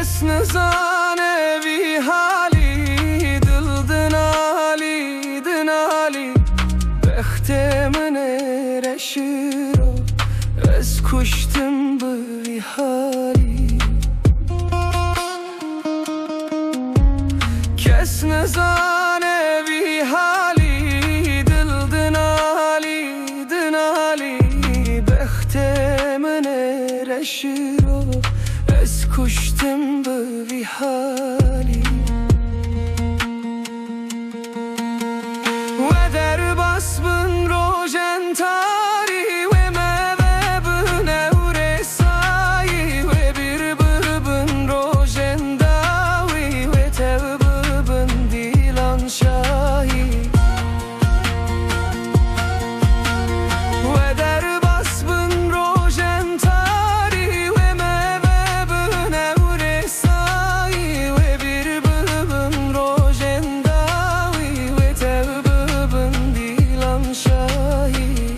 کس نزانه بی حالی دل دنالی دنالی بختمن رشی رو از کشتم بی حالی کس نزانه بی حالی دل دنالی دنالی بختمن رشی رو از کشتم بی حالی و در باس بن روشن تاری و مذهب نور سایی و بیر بن روشن داوی و تب بن دیلان شاهی و در باس بن روشن تاری و مذهب نور سایی و بیر بن روشن داوی و تب بن دیلان شاهی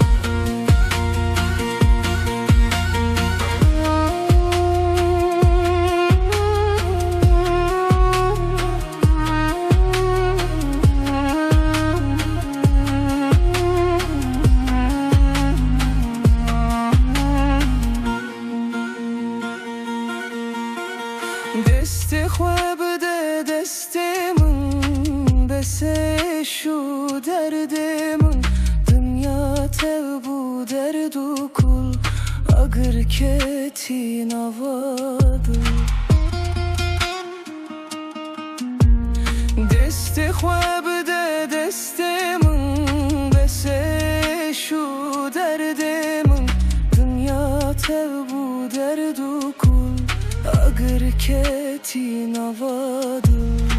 دست خواب ده دست من بسه شو درد من دنیا تبو درد و کل اگر کتی نوادو دست خواب ده دست من بسه شو درد من دنیا تبو درد و کل اگر کتی نوادو